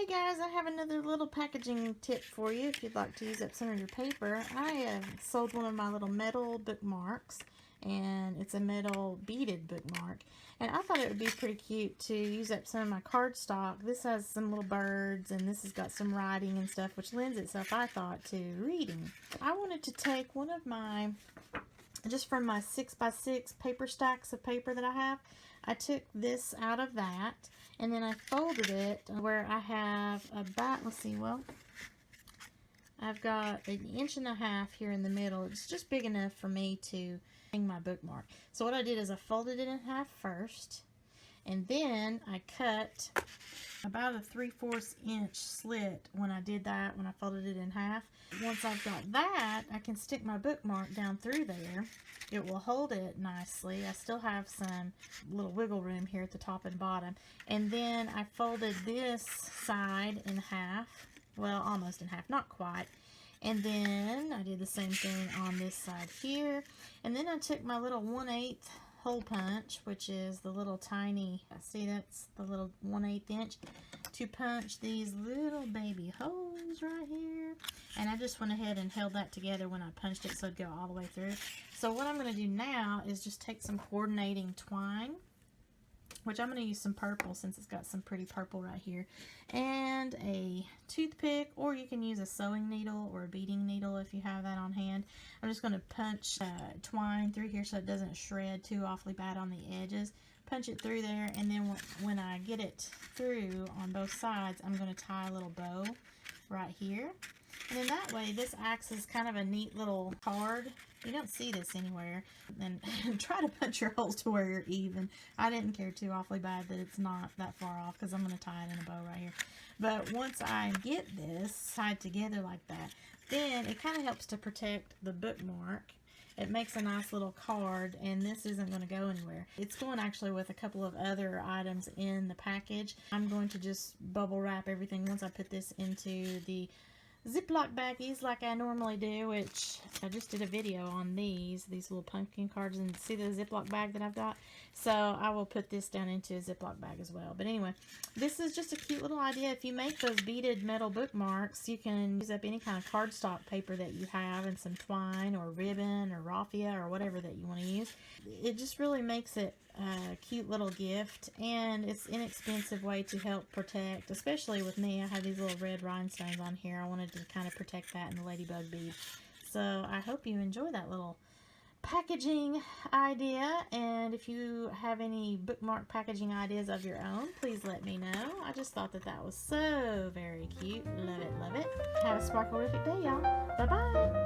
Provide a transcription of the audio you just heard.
Hey guys, I have another little packaging tip for you if you'd like to use up some of your paper. I sold one of my little metal bookmarks, and it's a metal beaded bookmark. And I thought it would be pretty cute to use up some of my cardstock. This has some little birds, and this has got some writing and stuff, which lends itself, I thought, to reading. I wanted to take one of my, just from my 6x6 paper stacks of paper that I have, I took this out of that, and then I folded it where I have about, let's see, well, I've got 1.5 inches here in the middle. It's just big enough for me to hang my bookmark. So what I did is I folded it in half first, and then I cut about a 3/4 inch slit when I did that, when I folded it in half. Once I've got that, I can stick my bookmark down through there. It will hold it nicely. I still have some little wiggle room here at the top and bottom. And then I folded this side in half. Well, almost in half, not quite. And then I did the same thing on this side here. And then I took my little 1/8 hole punch, which is the little tiny, see, that's the little 1/8 inch, to punch these little baby holes right here. And I just went ahead and held that together when I punched it so it'd go all the way through. So what I'm going to do now is just take some coordinating twine, which I'm going to use some purple since it's got some pretty purple right here, and a toothpick, or you can use a sewing needle or a beading needle if you have that on hand. I'm just going to punch twine through here so it doesn't shred too awfully bad on the edges. Punch it through there, and then when I get it through on both sides, I'm going to tie a little bow right here. And then that way, this acts as kind of a neat little card. You don't see this anywhere. And try to punch your holes to where you're even. I didn't care too awfully bad that it's not that far off, because I'm going to tie it in a bow right here. But once I get this tied together like that, then it kind of helps to protect the bookmark. It makes a nice little card, and this isn't going to go anywhere. It's going actually with a couple of other items in the package. I'm going to just bubble wrap everything once I put this into the Ziploc baggies like I normally do, which I just did a video on these little pumpkin cards, and see the Ziploc bag that I've got. So I will put this down into a Ziploc bag as well. But anyway, this is just a cute little idea. If you make those beaded metal bookmarks, you can use up any kind of cardstock paper that you have and some twine or ribbon or raffia or whatever that you want to use. It just really makes it a cute little gift, and it's an inexpensive way to help protect, especially with me. I have these little red rhinestones on here. I wanted to kind of protect that and the ladybug bead. So I hope you enjoy that little packaging idea, and if you have any bookmark packaging ideas of your own, please let me know. I just thought that that was so very cute. Love it, love it. Have a sparkle-rific day, y'all. Bye-bye.